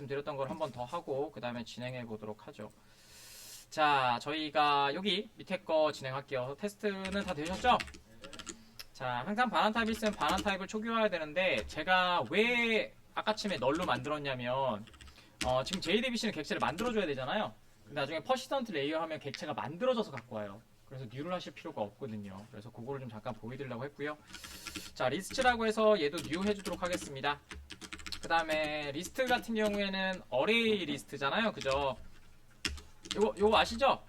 말씀드렸던 걸 한 번 더 하고 그 다음에 진행해 보도록 하죠. 자, 저희가 여기 밑에 거 진행할게요. 테스트는 다 되셨죠? 자, 항상 반환 타입이 있으면 반환 타입을 초기화해야 되는데 제가 왜 아까쯤에 널로 만들었냐면 지금 JDBC는 객체를 만들어줘야 되잖아요. 근데 나중에 퍼시스턴트 레이어 하면 객체가 만들어져서 갖고 와요. 그래서 뉴를 하실 필요가 없거든요. 그래서 그거를 좀 잠깐 보여드리려고 했고요. 자, 리스트라고 해서 얘도 뉴 해주도록 하겠습니다. 그 다음에 리스트 같은 경우에는 어레이 리스트잖아요. 그죠? 요거 아시죠?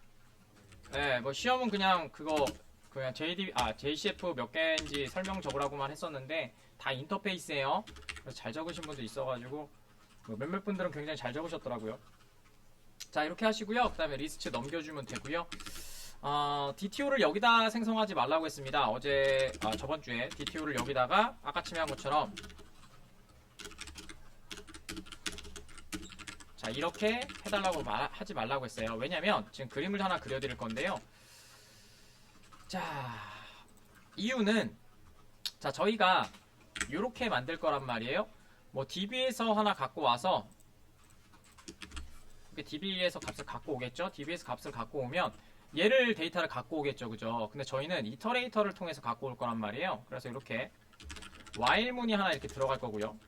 네, 뭐 시험은 그냥 그냥 JCF 몇 개인지 설명 적으라고만 했었는데 다 인터페이스예요. 그래서 잘 적으신 분도 있어가지고 뭐 몇몇 분들은 굉장히 잘 적으셨더라고요. 자, 이렇게 하시고요. 그 다음에 리스트 넘겨주면 되고요. DTO를 여기다 생성하지 말라고 했습니다. 저번주에 DTO를 여기다가 아까쯤에 한 것처럼 자, 이렇게 해달라고 하지 말라고 했어요. 왜냐면 지금 그림을 하나 그려드릴 건데요. 자, 이유는 자, 저희가 이렇게 만들 거란 말이에요. 뭐 DB에서 하나 갖고 와서 DB에서 값을 갖고 오겠죠. DB에서 값을 갖고 오면 얘를 데이터를 갖고 오겠죠. 그죠? 근데 저희는 이터레이터를 통해서 갖고 올 거란 말이에요. 그래서 이렇게 while문이 하나 이렇게 들어갈 거고요.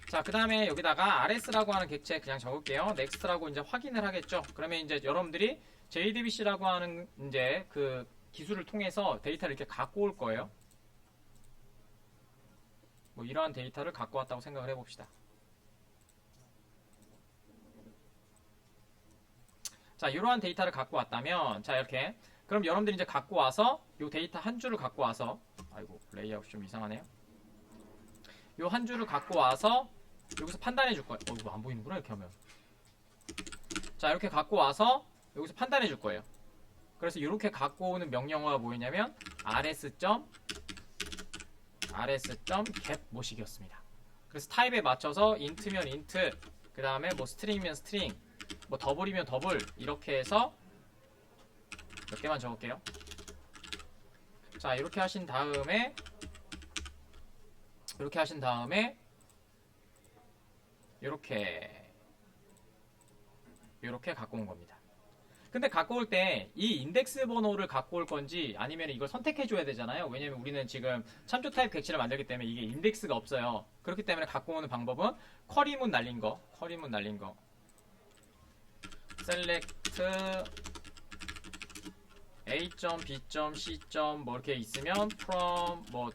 자, 그 다음에 여기다가 rs라고 하는 객체 그냥 적을게요. next라고 이제 확인을 하겠죠. 그러면 이제 여러분들이 JDBC라고 하는 이제 그 기술을 통해서 데이터를 이렇게 갖고 올 거예요. 뭐 이러한 데이터를 갖고 왔다고 생각을 해봅시다. 자, 이러한 데이터를 갖고 왔다면 자, 이렇게 그럼 여러분들이 이제 갖고 와서 이 데이터 한 줄을 갖고 와서 아이고 레이아웃이 좀 이상하네요. 이 한 줄을 갖고 와서 여기서 판단해 줄 거예요. 이거 안 보이는구나 이렇게 하면. 자, 이렇게 갖고 와서 여기서 판단해 줄 거예요. 그래서 이렇게 갖고 오는 명령어가 뭐였냐면 rs.get 모식이었습니다. 그래서 타입에 맞춰서 int면 int, 그 다음에 뭐 string이면 string, 뭐 더블이면 더블 이렇게 해서 몇 개만 적을게요. 자, 이렇게 하신 다음에 이렇게 갖고 온 겁니다. 근데 갖고 올 때 이 인덱스 번호를 갖고 올 건지 아니면 이걸 선택해 줘야 되잖아요. 왜냐면 우리는 지금 참조 타입 객체를 만들기 때문에 이게 인덱스가 없어요. 그렇기 때문에 갖고 오는 방법은 쿼리문 날린 거 select a.b.c. 뭐 이렇게 있으면 from 뭐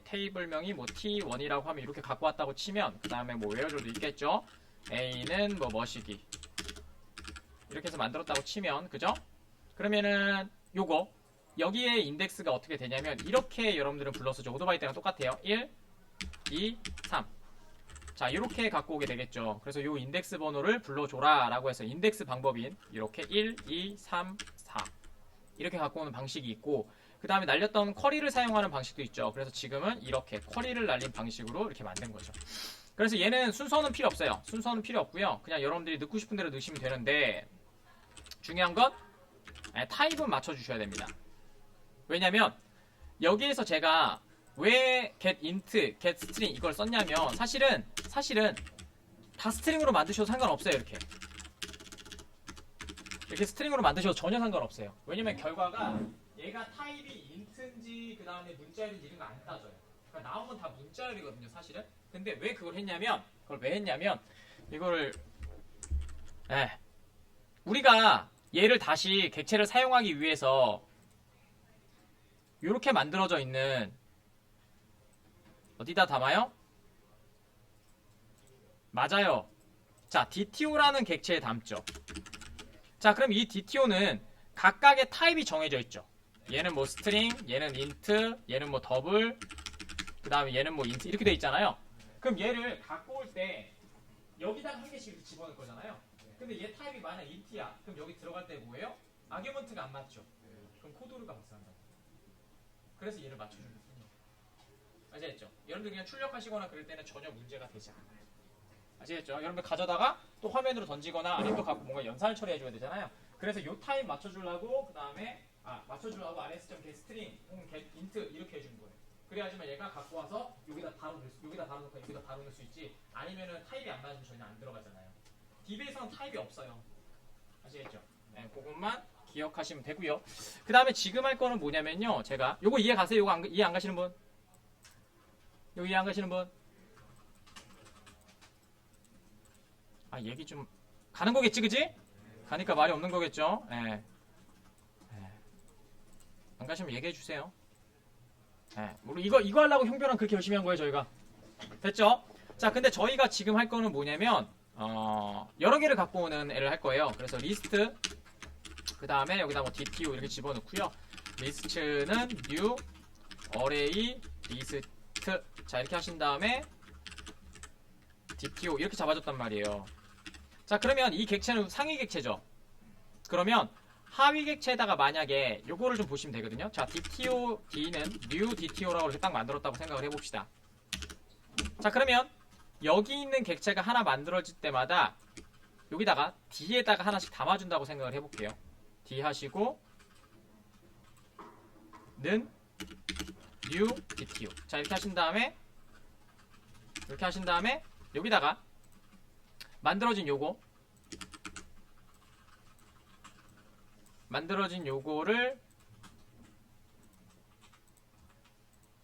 테이블명이 뭐 t1이라고 하면 이렇게 갖고 왔다고 치면 그 다음에 뭐 외워줘도 있겠죠. a는 뭐 머시기 이렇게 해서 만들었다고 치면 그죠? 그러면은 요거 여기에 인덱스가 어떻게 되냐면 이렇게 여러분들은 불러서 오토바이 때랑 똑같아요. 1, 2, 3. 자, 이렇게 갖고 오게 되겠죠. 그래서 요 인덱스 번호를 불러줘라 라고 해서 인덱스 방법인 이렇게 1, 2, 3, 4 이렇게 갖고 오는 방식이 있고 그 다음에 날렸던 쿼리를 사용하는 방식도 있죠. 그래서 지금은 이렇게 쿼리를 날린 방식으로 이렇게 만든 거죠. 그래서 얘는 순서는 필요 없어요. 순서는 필요 없고요. 그냥 여러분들이 넣고 싶은 대로 넣으시면 되는데 중요한 건 타입은 맞춰주셔야 됩니다. 왜냐면 여기에서 제가 왜 get int, get string 이걸 썼냐면 사실은 다 스트링으로 만드셔도 상관없어요. 이렇게 스트링으로 만드셔도 전혀 상관없어요. 왜냐면 결과가 얘가 타입이 int인지 그 다음에 문자열인지 이런 거 안 따져요. 그러니까 나온 건 다 문자열이거든요, 사실은. 근데 왜 그걸 했냐면 이거를 우리가 얘를 다시 객체를 사용하기 위해서 이렇게 만들어져 있는 어디다 담아요? 맞아요. 자, DTO라는 객체에 담죠. 자, 그럼 이 DTO는 각각의 타입이 정해져 있죠. 얘는 뭐 스트링, 얘는 int, 얘는 뭐 더블, 그 다음에 얘는 뭐 int 이렇게 돼 있잖아요. 그럼 얘를 갖고 올 때 여기다가 한 개씩 이렇게 집어넣을 거잖아요. 근데 얘 타입이 만약 int야. 그럼 여기 들어갈 때 뭐예요? 아규먼트가 안 맞죠. 그럼 코드루가 발생한다. 그래서 얘를 맞춰주는 거예요. 아시겠죠? 여러분들 그냥 출력하시거나 그럴 때는 전혀 문제가 되지 않아요. 아시겠죠? 여러분들 가져다가 또 화면으로 던지거나 아니면 또 갖고 뭔가 연산을 처리해줘야 되잖아요. 그래서 요 타입 맞춰주려고 그 다음에 맞춰주려고 rs.getString, get int 이렇게 해주는 거예요. 그래야지만 얘가 갖고 와서 여기다 바로 넣고 여기다 바로 넣을 수 있지. 아니면은 타입이 안 맞으면 전혀 안 들어가잖아요. DB에서는 타입이 없어요. 아시겠죠? 네, 그것만 기억하시면 되고요. 그 다음에 지금 할 거는 뭐냐면요. 제가 요거 이해 가세요? 요거 이해 안 가시는 분? 요거 이해 안 가시는 분? 아, 얘기 좀 가는 거겠지, 그지? 가니까 말이 없는 거겠죠? 예. 안 가시면 얘기해 주세요. 예. 우리 이거 하려고 형별랑 그렇게 열심히 한 거예요, 저희가. 됐죠? 자, 근데 저희가 지금 할 거는 뭐냐면, 여러 개를 갖고 오는 애를 할 거예요. 그래서 리스트, 그 다음에 여기다 뭐 DTO 이렇게 집어넣고요. 리스트는 new, array, list. 자, 이렇게 하신 다음에 DTO 이렇게 잡아줬단 말이에요. 자, 그러면 이 객체는 상위 객체죠. 그러면 하위 객체에다가 만약에 요거를 좀 보시면 되거든요. 자, DTO D는 new DTO라고 이렇게 딱 만들었다고 생각을 해봅시다. 자, 그러면 여기 있는 객체가 하나 만들어질 때마다 여기다가 D에다가 하나씩 담아준다고 생각을 해볼게요. D 하시고 는 new DTO. 자, 이렇게 하신 다음에 여기다가 만들어진 요거를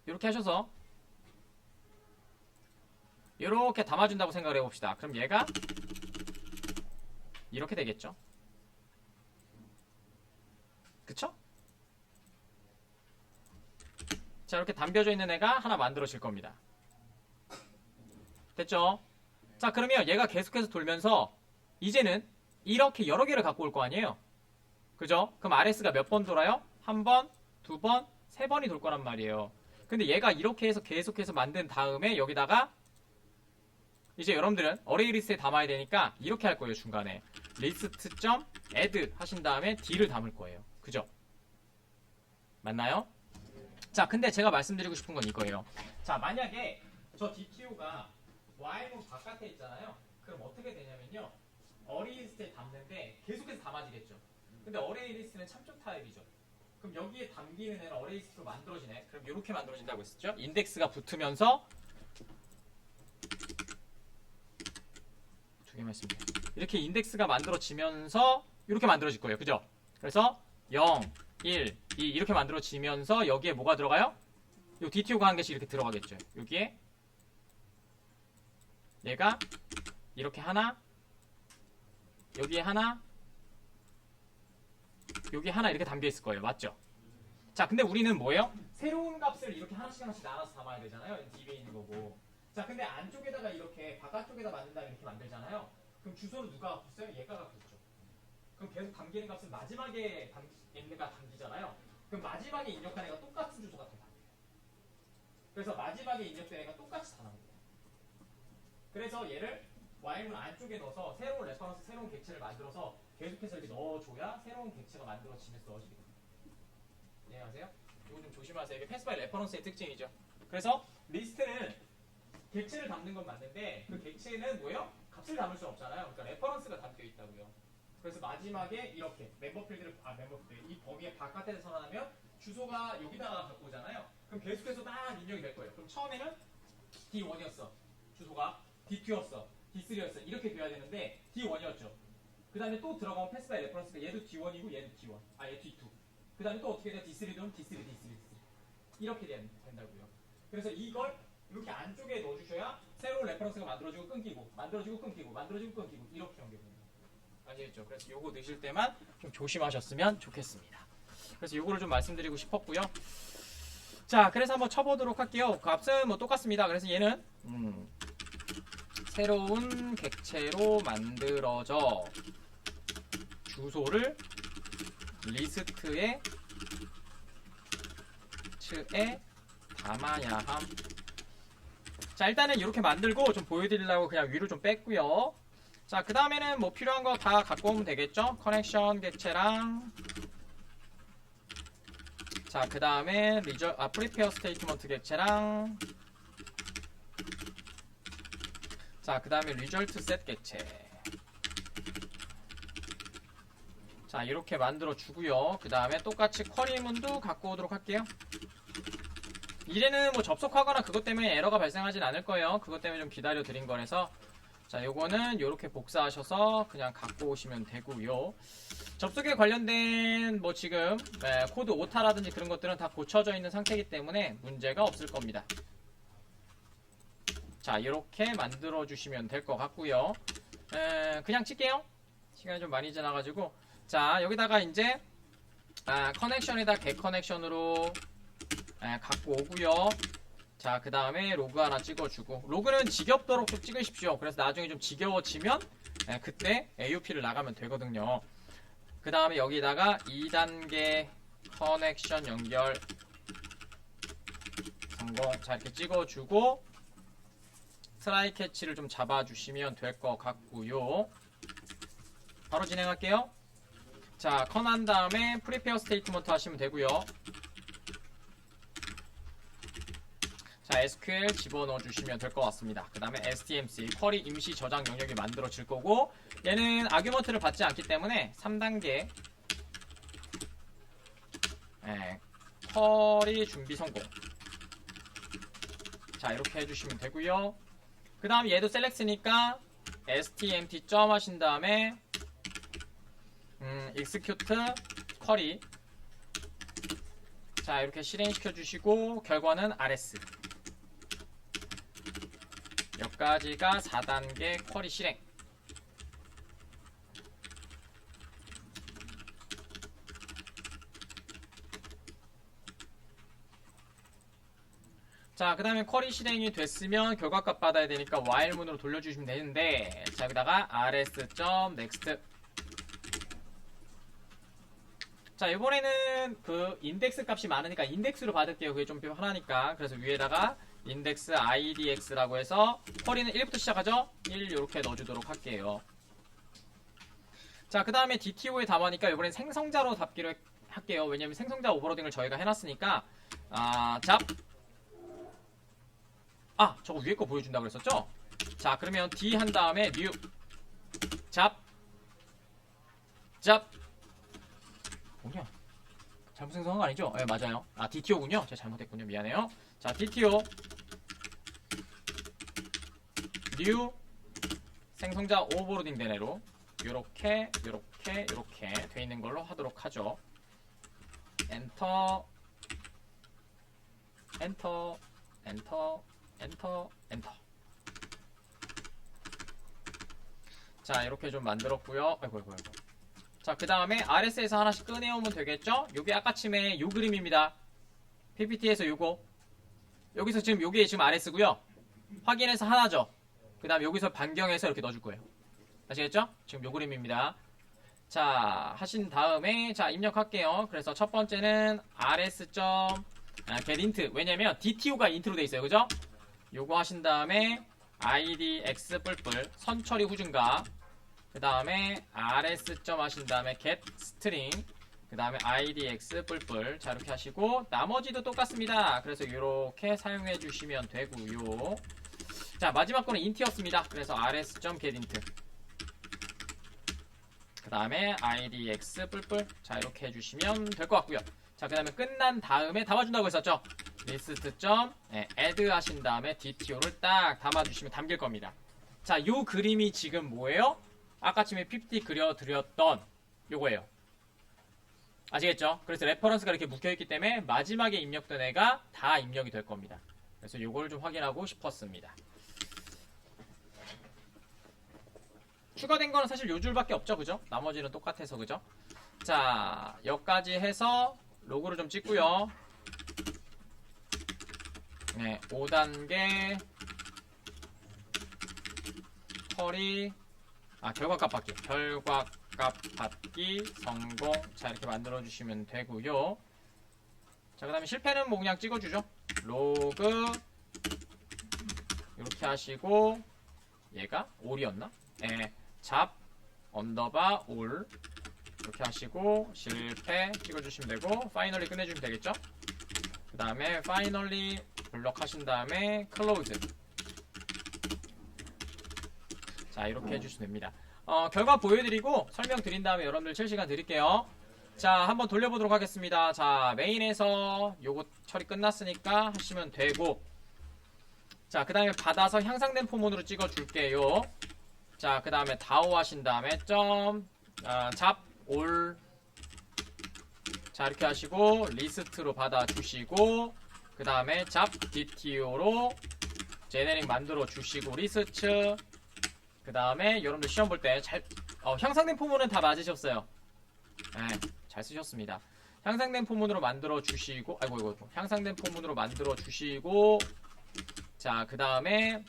이렇게 하셔서 이렇게 담아준다고 생각을 해봅시다. 그럼 얘가 이렇게 되겠죠. 그쵸? 자, 이렇게 담겨져 있는 애가 하나 만들어질 겁니다. 됐죠? 자, 그러면 얘가 계속해서 돌면서 이제는 이렇게 여러 개를 갖고 올 거 아니에요? 그죠? 그럼 RS가 몇 번 돌아요? 한 번, 두 번, 세 번이 돌 거란 말이에요. 근데 얘가 이렇게 해서 계속해서 만든 다음에 여기다가 이제 여러분들은 어레이 리스트에 담아야 되니까 이렇게 할 거예요. 중간에 list.add 하신 다음에 D를 담을 거예요. 그죠? 맞나요? 자, 근데 제가 말씀드리고 싶은 건 이거예요. 자, 만약에 저 DTO가 while문 바깥에 있잖아요. 그럼 어떻게 되냐면요. 어레이 리스트에 담는데 계속해서 담아지겠죠. 근데 어레이 리스트는 참조 타입이죠. 그럼 여기에 담기는 애는 어레이 리스트로 만들어지네. 그럼 이렇게 만들어진다고 했었죠. 인덱스가 붙으면서 두 개 말씀드려요. 이렇게 인덱스가 만들어지면서 이렇게 만들어질 거예요. 그죠? 그래서 0, 1, 2 이렇게 만들어지면서 여기에 뭐가 들어가요? 요 DTO가 한 개씩 이렇게 들어가겠죠. 여기에 얘가 이렇게 하나, 여기에 하나, 여기 하나 이렇게 담겨 있을 거예요. 맞죠? 자, 근데 우리는 뭐예요? 새로운 값을 이렇게 하나씩 나눠서 담아야 되잖아요. DB에 있는 거고. 자, 근데 안쪽에다가 이렇게 바깥쪽에다 만든다면 이렇게 만들잖아요. 그럼 주소는 누가 갖고 있어요? 얘가 갖고 있죠. 그럼 계속 담기는 값은 마지막에 있는 가 담기잖아요. 그럼 마지막에 입력한 애가 똑같은 주소가 다 담겨요. 그래서 마지막에 입력된 애가 똑같이 다 나옵니다. 그래서 얘를 while문 안쪽에 넣어서 새로운 레퍼런스, 새로운 객체를 만들어서 계속해서 이렇게 넣어줘야 새로운 객체가 만들어지면서 넣어지게 됩니다. 이해하세요? 이거 좀 조심하세요. 이게 패스 바이 레퍼런스의 특징이죠. 그래서 리스트는 객체를 담는 건 맞는데 그 객체는 뭐예요? 값을 담을 수 없잖아요. 그러니까 레퍼런스가 담겨 있다고요. 그래서 마지막에 이렇게 멤버 필드 이 범위의 바깥에 선언하면 주소가 여기다가 갖고 오잖아요. 그럼 계속해서 막 입력이 될 거예요. 그럼 처음에는 D1이었어. 주소가 D2였어. D3였어. 이렇게 돼야 되는데 D1이었죠. 그 다음에 또 들어가면 패스 바이 레퍼런스가 얘도 D1이고 얘도 D1. 얘 D2. 그 다음에 또 어떻게 돼요? D3는 D3. 이렇게 된다고요. 그래서 이걸 이렇게 안쪽에 넣어주셔야 새로운 레퍼런스가 만들어지고 끊기고 만들어지고 끊기고 만들어지고 끊기고 이렇게 연결됩니다. 아시겠죠? 그래서 요거 넣으실 때만 좀 조심하셨으면 좋겠습니다. 그래서 요거를 좀 말씀드리고 싶었고요. 자, 그래서 한번 쳐보도록 할게요. 값은 뭐 똑같습니다. 그래서 얘는 새로운 객체로 만들어져 주소를 리스트에 담아야 함. 자, 일단은 이렇게 만들고 좀 보여드리려고 그냥 위로 좀 뺐고요. 자, 그 다음에는 뭐 필요한 거 다 갖고 오면 되겠죠? 커넥션 객체랑 자, 그 다음에 프리페어 스테이트먼트 객체랑 자, 그 다음에 리절트 셋 객체. 자, 이렇게 만들어 주고요. 그 다음에 똑같이 쿼리문도 갖고 오도록 할게요. 이제는 뭐 접속하거나 그것 때문에 에러가 발생하진 않을 거예요. 그것 때문에 좀 기다려 드린 거라서. 자, 요거는 요렇게 복사하셔서 그냥 갖고 오시면 되고요. 접속에 관련된 뭐 지금 코드 오타라든지 그런 것들은 다 고쳐져 있는 상태이기 때문에 문제가 없을 겁니다. 자, 이렇게 만들어 주시면 될 것 같고요. 그냥 칠게요. 시간이 좀 많이 지나가지고. 자, 여기다가 이제 커넥션에다 겟 커넥션으로 갖고 오고요. 자, 그 다음에 로그 하나 찍어주고, 로그는 지겹도록 좀 찍으십시오. 그래서 나중에 좀 지겨워지면 그때 AUP를 나가면 되거든요. 그 다음에 여기다가 2단계 커넥션 연결 성공. 자, 이렇게 찍어주고 트라이 캐치를 좀 잡아주시면 될 것 같고요. 바로 진행할게요. 자, 컨 한 다음에 프리페어 스테이트먼트 하시면 되고요. 자, SQL 집어넣어 주시면 될 것 같습니다. 그 다음에 STMC 쿼리 임시 저장 영역이 만들어질 거고, 얘는 아규먼트를 받지 않기 때문에 3단계 쿼리 준비 성공. 자, 이렇게 해주시면 되고요. 그 다음 얘도 셀렉트니까 stmt 점 하신 다음에 execute 쿼리. 자, 이렇게 실행시켜 주시고 결과는 rs. 여기까지가 4단계 쿼리 실행. 자, 그 다음에 쿼리 실행이 됐으면 결과값 받아야 되니까 while문으로 돌려주시면 되는데, 자, 여기다가 rs.next. 자, 이번에는 그 인덱스 값이 많으니까 인덱스로 받을게요. 그게 좀 편하니까. 그래서 위에다가 인덱스 idx라고 해서 쿼리는 1부터 시작하죠? 1 이렇게 넣어주도록 할게요. 자, 그 다음에 DTO에 답하니까 이번엔 생성자로 답기로 할게요. 왜냐면 생성자 오버로딩을 저희가 해놨으니까. 저거 위에 거 보여준다고 그랬었죠? 자, 그러면 D 한 다음에 new 잡 뭐냐? 잘못 생성한 거 아니죠? 네, 맞아요. DTO군요. 제가 잘못했군요. 미안해요. 자, DTO new 생성자 오버로딩 된 애로 요렇게 돼 있는 걸로 하도록 하죠. 엔터. 자, 이렇게 좀 만들었고요. 아이고. 자, 그 다음에 RS에서 하나씩 꺼내오면 되겠죠? 요게 아까침에 요 그림입니다. PPT에서 요거. 여기서 지금 요게 지금 RS고요. 확인해서 하나죠. 그 다음에 여기서 변경해서 이렇게 넣어줄 거예요. 아시겠죠? 지금 요 그림입니다. 자, 하신 다음에 자, 입력할게요. 그래서 첫 번째는 rs.getInt. 왜냐면 DTO가 인트로 돼 있어요. 그죠? 요거 하신 다음에 idx 뿔뿔 선처리 후준가. 그 다음에 rs 하신 다음에 get string. 그 다음에 idx 뿔뿔. 자, 이렇게 하시고 나머지도 똑같습니다. 그래서 이렇게 사용해 주시면 되고요. 자, 마지막 거는 int였습니다. 그래서 rs.getInt. 그 다음에 idx 뿔뿔. 자, 이렇게 해주시면 될 것 같고요. 자, 그 다음에 끝난 다음에 담아준다고 했었죠. list.add 하신 다음에 dto를 딱 담아주시면 담길 겁니다. 자, 요 그림이 지금 뭐예요? 아까쯤에 PPT 그려드렸던 요거예요. 아시겠죠? 그래서 레퍼런스가 이렇게 묶여있기 때문에 마지막에 입력된 애가 다 입력이 될 겁니다. 그래서 요걸 좀 확인하고 싶었습니다. 추가된 거는 사실 요 줄밖에 없죠. 그죠? 나머지는 똑같아서. 그죠? 자, 여기까지 해서 로고를 좀 찍고요. 네, 5단계 쿼리 결과값 받기 성공. 자, 이렇게 만들어 주시면 되고요. 자, 그 다음에 실패는 뭐 그냥 찍어주죠. 로그 이렇게 하시고 얘가 올이었나? 네, 잡 언더바 올 이렇게 하시고 실패 찍어주시면 되고 파이널리 끝내주시면 되겠죠. 그 다음에 파이널리 블럭 하신 다음에 클로즈. 자, 이렇게 해주시면 됩니다. 결과 보여드리고 설명드린 다음에 여러분들 칠 시간 드릴게요. 자, 한번 돌려보도록 하겠습니다. 자, 메인에서 요거 처리 끝났으니까 하시면 되고, 자, 그 다음에 받아서 향상된 포문으로 찍어줄게요. 자, 그 다음에 다오 하신 다음에 잡, 올. 자, 이렇게 하시고, 리스트로 받아주시고, 그 다음에 잡, DTO로 제네릭 만들어 주시고, 리스트. 그 다음에 여러분들 시험 볼 때 향상된 포문은 다 맞으셨어요. 네, 잘 쓰셨습니다. 향상된 포문으로 만들어 주시고, 아이고, 향상된 포문으로 만들어 주시고, 자, 그 다음에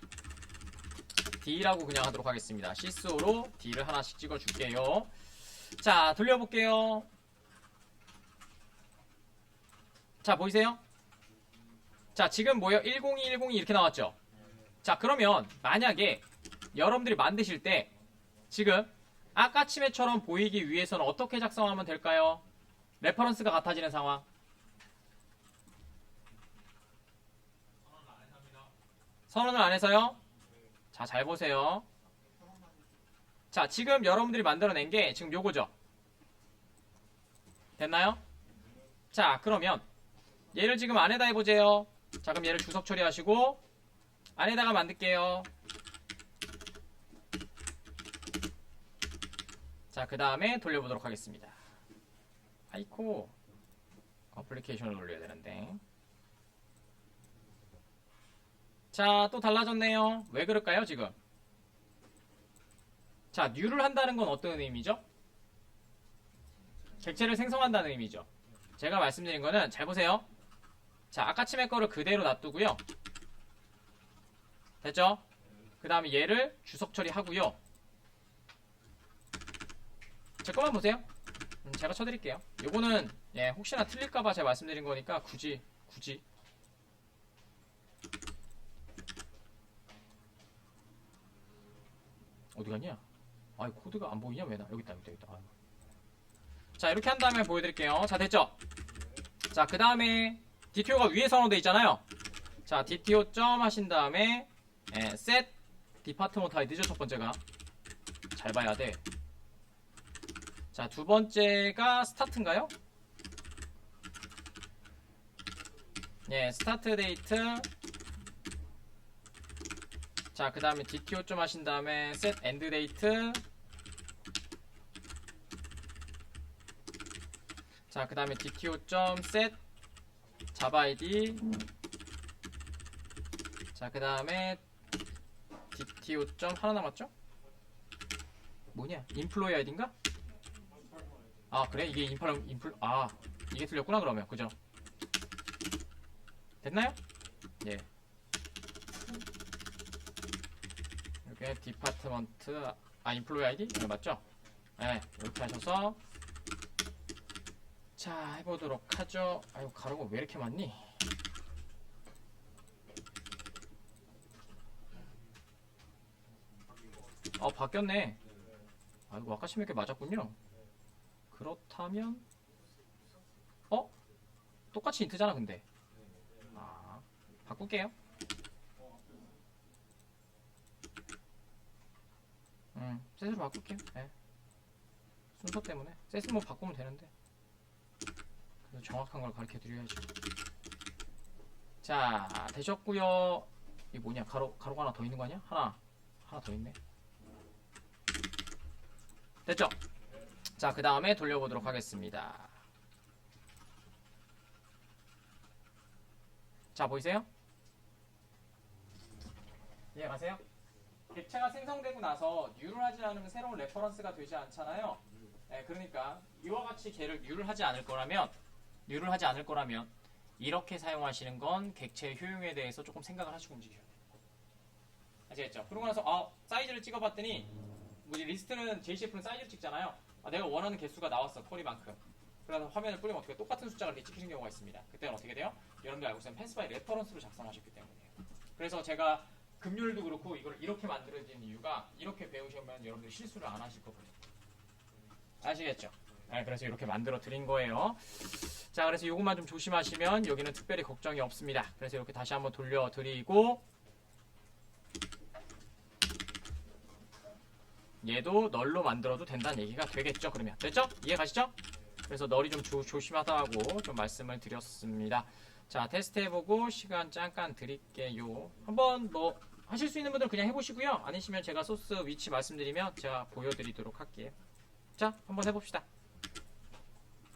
D라고 그냥 하도록 하겠습니다. 시스오로 D를 하나씩 찍어줄게요. 자, 돌려볼게요. 자, 보이세요? 자, 지금 뭐예요? 102, 102 이렇게 나왔죠? 자, 그러면 만약에 여러분들이 만드실 때 지금 아까 치매처럼 보이기 위해서는 어떻게 작성하면 될까요? 레퍼런스가 같아지는 상황. 선언을 안 해서요? 자, 잘 보세요. 자, 지금 여러분들이 만들어낸 게 지금 요거죠? 됐나요? 자, 그러면 얘를 지금 안에다 해보세요. 자, 그럼 얘를 주석 처리하시고 안에다가 만들게요. 자, 그 다음에 돌려보도록 하겠습니다. 아이코 어플리케이션을 돌려야 되는데. 자, 또 달라졌네요. 왜 그럴까요, 지금? 자, 뉴를 한다는 건 어떤 의미죠? 객체를 생성한다는 의미죠. 제가 말씀드린 거는 잘 보세요. 자, 아까 치매 거를 그대로 놔두고요. 됐죠? 그 다음에 얘를 주석 처리하고요. 제 것만 보세요. 제가 쳐드릴게요. 요거는 혹시나 틀릴까봐 제가 말씀드린 거니까 굳이 어디 갔냐? 아, 코드가 안 보이냐? 왜 나? 여기 있다. 아. 자, 이렇게 한 다음에 보여드릴게요. 자, 됐죠? 자, 그 다음에 DTO가 위에 선언되어 있잖아요. 자, DTO 점 하신 다음에 set 디파트먼트 하이드죠, 첫 번째가. 잘 봐야 돼. 자, 두 번째가 스타트인가요? 스타트 데이트. 자, 그 다음에 DTO 좀 하신 다음에 set end date. 자, 그 다음에 DTO 점 set java id. 자, 그 다음에 DTO 점 하나 남았죠? 뭐냐? 인플로이 아이디인가? 아, 그래? 이게 이게 틀렸구나, 그러면. 그죠? 됐나요? 예. 이렇게 디파트먼트, 인플로이 아이디? 이거 맞죠? 네, 이렇게 하셔서 자, 해보도록 하죠. 아이고, 가로가 왜 이렇게 많니? 바뀌었네. 아이고, 아까 심하게 맞았군요. 그렇다면 똑같이 인트잖아, 근데. 바꿀게요. 셋으로 바꿀게요. 네. 순서 때문에 셋은 뭐 바꾸면 되는데 그래서 정확한 걸 가르쳐 드려야죠. 자, 되셨고요. 이게 뭐냐? 가로가 하나 더 있는 거 아니야? 하나 더 있네. 됐죠? 자, 그 다음에 돌려보도록 하겠습니다. 자, 보이세요? 이해가세요? 객체가 생성되고 나서 뉴를 하지 않으면 새로운 레퍼런스가 되지 않잖아요. 그러니까 이와 같이 걔를 뉴를 하지 않을 거라면 이렇게 사용하시는 건 객체의 효용에 대해서 조금 생각을 하시고 움직여야 돼요. 아시겠죠? 그러고 나서 사이즈를 찍어봤더니 리스트는 JCF는 사이즈를 찍잖아요. 내가 원하는 개수가 나왔어, 쿼리만큼. 그래서 화면을 뿌리면 어떻게 똑같은 숫자가 이렇게 찍히는 경우가 있습니다. 그때는 어떻게 돼요? 여러분들 알고 있으면 펜스 바이 레퍼런스로 작성하셨기 때문이에요. 그래서 제가 금요일도 그렇고 이걸 이렇게 만들어진 이유가 이렇게 배우시면 여러분들 실수를 안 하실 거거든요. 아시겠죠? 그래서 이렇게 만들어 드린 거예요. 자, 그래서 이것만 좀 조심하시면 여기는 특별히 걱정이 없습니다. 그래서 이렇게 다시 한번 돌려드리고 얘도 널로 만들어도 된다는 얘기가 되겠죠? 그러면 됐죠? 이해 가시죠? 그래서 널이 좀 조심하다고 좀 말씀을 드렸습니다. 자, 테스트 해보고 시간 잠깐 드릴게요. 한번 뭐 하실 수 있는 분들은 그냥 해보시고요. 아니시면 제가 소스 위치 말씀드리면 제가 보여드리도록 할게요. 자, 한번 해봅시다.